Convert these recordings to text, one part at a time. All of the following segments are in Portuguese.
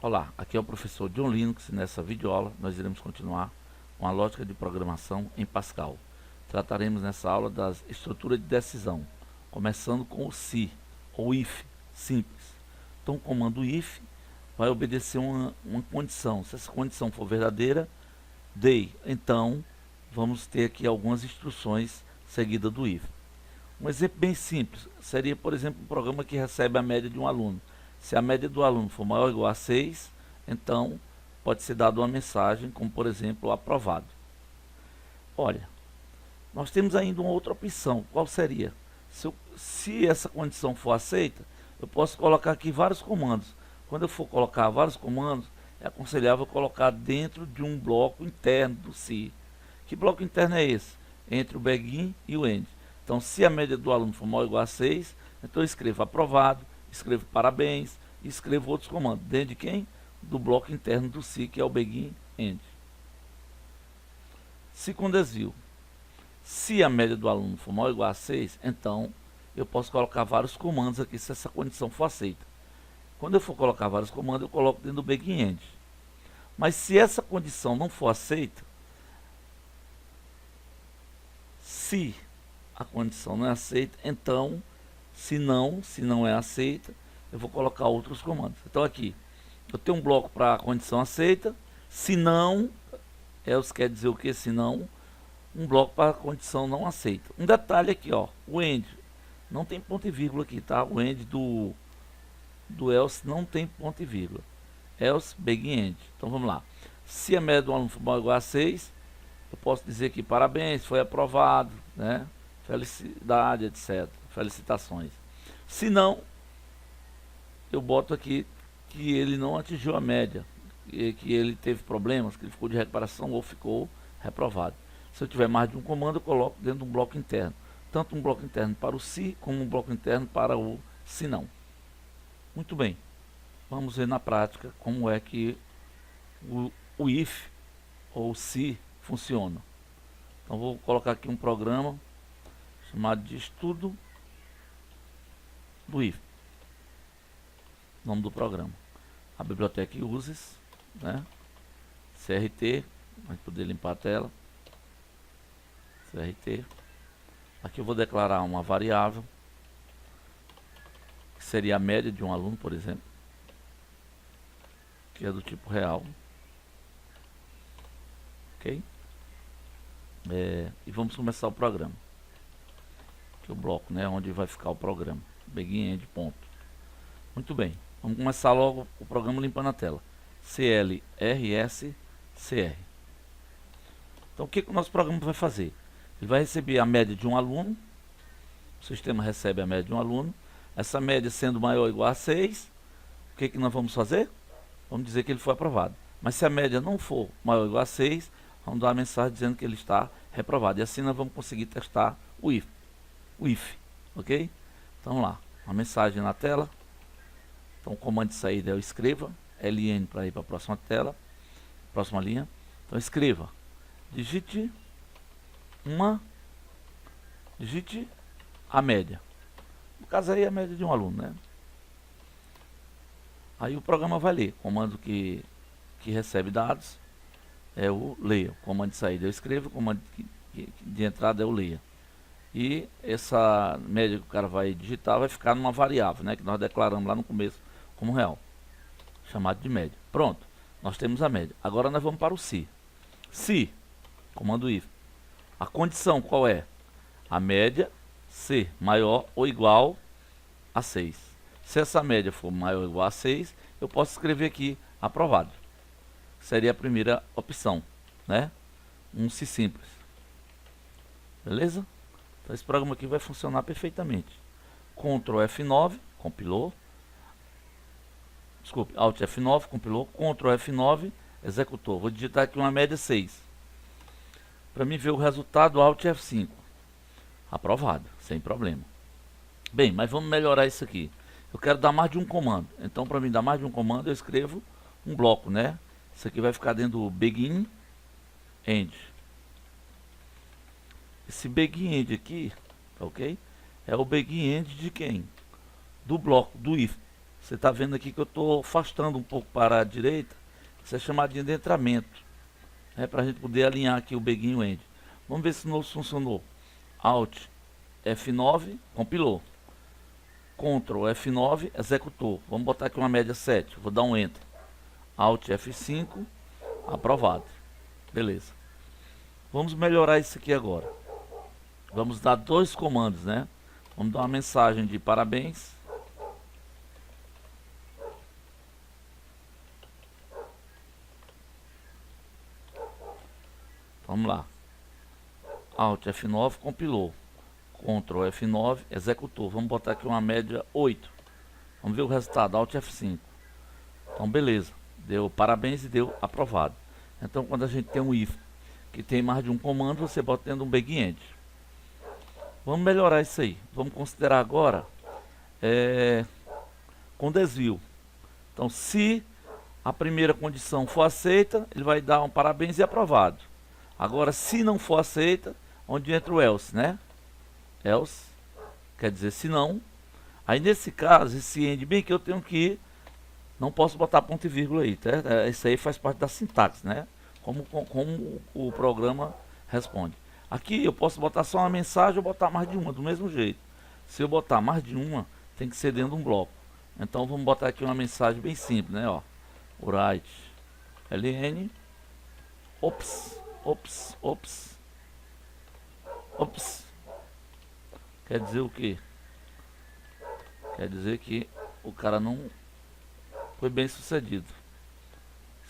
Olá, aqui é o professor John Linux e nessa videoaula nós iremos continuar com a lógica de programação em Pascal. Trataremos nessa aula das estruturas de decisão, começando com o se, ou if, simples. Então o comando if vai obedecer uma condição. Se essa condição for verdadeira, dei. Então vamos ter aqui algumas instruções seguidas do if. Um exemplo bem simples seria, por exemplo, um programa que recebe a média de um aluno. Se a média do aluno for maior ou igual a 6, então pode ser dada uma mensagem, como por exemplo, aprovado. Olha, nós temos ainda uma outra opção. Qual seria? Se essa condição for aceita, eu posso colocar aqui vários comandos. Quando eu for colocar vários comandos, é aconselhável colocar dentro de um bloco interno do se. Que bloco interno é esse? Entre o begin e o end. Então, se a média do aluno for maior ou igual a 6, então eu escrevo aprovado, escrevo parabéns e escrevo outros comandos. Dentro de quem? Do bloco interno do se, que é o begin end. Se com desvio. Se a média do aluno for maior ou igual a 6, então eu posso colocar vários comandos aqui se essa condição for aceita. Quando eu for colocar vários comandos, eu coloco dentro do begin end. Mas se essa condição não for aceita, se a condição não é aceita, então, se não é aceita, eu vou colocar outros comandos. Então aqui, eu tenho um bloco para a condição aceita, se não, else quer dizer o que? Se não, um bloco para a condição não aceita. Um detalhe aqui, ó, o end, não tem ponto e vírgula aqui, tá? O end do else não tem ponto e vírgula. Else, begin end. Então vamos lá. Se a média do aluno for maior ou igual a 6, eu posso dizer que parabéns, foi aprovado, né? Felicidade, etc. Felicitações. Se não, eu boto aqui que ele não atingiu a média, que ele teve problemas, que ele ficou de recuperação ou ficou reprovado. Se eu tiver mais de um comando, eu coloco dentro de um bloco interno. Tanto um bloco interno para o se, como um bloco interno para o se não. Muito bem. Vamos ver na prática como é que o if ou se funciona. Então vou colocar aqui um programa chamado de estudo do if. Nome do programa. A biblioteca uses, né? CRT, vai poder limpar a tela. CRT. Aqui eu vou declarar uma variável, que seria a média de um aluno, por exemplo, que é do tipo real. Ok? E vamos começar o programa. Aqui o bloco, né? Onde vai ficar o programa. Begin end, ponto. Muito bem. Vamos começar logo o programa limpando a tela. CLRSCR. Então o que o nosso programa vai fazer? Ele vai receber a média de um aluno. O sistema recebe a média de um aluno. Essa média sendo maior ou igual a 6, o que nós vamos fazer? Vamos dizer que ele foi aprovado. Mas se a média não for maior ou igual a 6, vamos dar uma mensagem dizendo que ele está reprovado. E assim nós vamos conseguir testar o if. Ok? Então vamos lá. Uma mensagem na tela. Então o comando de saída é o escreva. LN para ir para a próxima tela. Próxima linha. Então escreva. Digite a média. No caso aí a média de um aluno, né? Aí o programa vai ler. Comando que recebe dados é o leia. Comando de saída é o escreva. Comando de entrada é o leia. E essa média que o cara vai digitar vai ficar numa variável, né? Que nós declaramos lá no começo como real. Chamado de média. Pronto. Nós temos a média. Agora nós vamos para o se. Se, comando if. A condição qual é? A média ser maior ou igual a 6. Se essa média for maior ou igual a 6, eu posso escrever aqui aprovado. Seria a primeira opção, né? Um se simples. Beleza? Então esse programa aqui vai funcionar perfeitamente. Ctrl F9, compilou. Desculpe, Alt F9, compilou. Ctrl F9, executou. Vou digitar aqui uma média 6. Para mim ver o resultado, Alt F5. Aprovado, sem problema. Bem, mas vamos melhorar isso aqui. Eu quero dar mais de um comando. Então, para mim dar mais de um comando, eu escrevo um bloco, né? Isso aqui vai ficar dentro do begin end. Esse begin end aqui, ok? É o begin end de quem? Do bloco do if. Você está vendo aqui que eu estou afastando um pouco para a direita. Isso é chamadinha de entramento. É para a gente poder alinhar aqui o begin e o end. Vamos ver se o nosso funcionou. Alt F9, compilou. Ctrl F9, executou. Vamos botar aqui uma média 7. Vou dar um Enter. Alt F5, aprovado. Beleza. Vamos melhorar isso aqui agora. Vamos dar dois comandos, né? Vamos dar uma mensagem de parabéns. Vamos lá. Alt F9, compilou. Ctrl F9, executou. Vamos botar aqui uma média 8. Vamos ver o resultado. Alt F5. Então, beleza. Deu parabéns e deu aprovado. Então, quando a gente tem um if que tem mais de um comando, você bota dentro de um begin end. Vamos melhorar isso aí. Vamos considerar agora com desvio. Então, se a primeira condição for aceita, ele vai dar um parabéns e aprovado. Agora, se não for aceita, onde entra o else, né? Else, quer dizer se não. Aí, nesse caso, esse end bem que eu tenho que ir, não posso botar ponto e vírgula aí, tá? Isso aí faz parte da sintaxe, né? Como o programa responde. Aqui eu posso botar só uma mensagem ou botar mais de uma, do mesmo jeito. Se eu botar mais de uma, tem que ser dentro de um bloco. Então vamos botar aqui uma mensagem bem simples, né? Ó, write ln, ops, ops, ops, ops. Quer dizer o quê? Quer dizer que o cara não foi bem sucedido,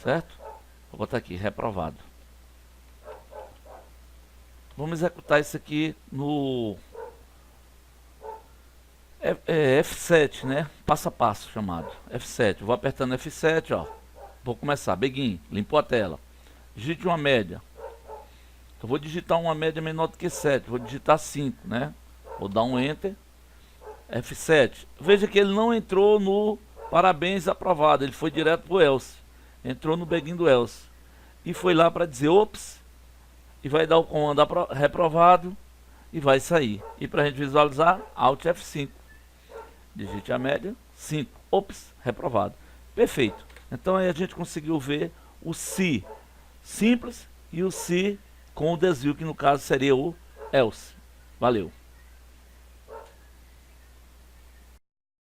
certo? Vou botar aqui, reprovado. Vamos executar isso aqui no F7, né? Passo a passo chamado. F7. Vou apertando F7, ó. Vou começar. Begin. Limpou a tela. Digite uma média. Eu vou digitar uma média menor do que 7. Vou digitar 5, né? Vou dar um Enter. F7. Veja que ele não entrou no parabéns aprovado. Ele foi direto pro else. Entrou no begin do else. E foi lá para dizer ops. E vai dar o comando reprovado. E vai sair. E para a gente visualizar, Alt F5. Digite a média, 5. Ops, reprovado. Perfeito. Então aí a gente conseguiu ver o se simples e o se com o desvio, que no caso seria o else. Valeu.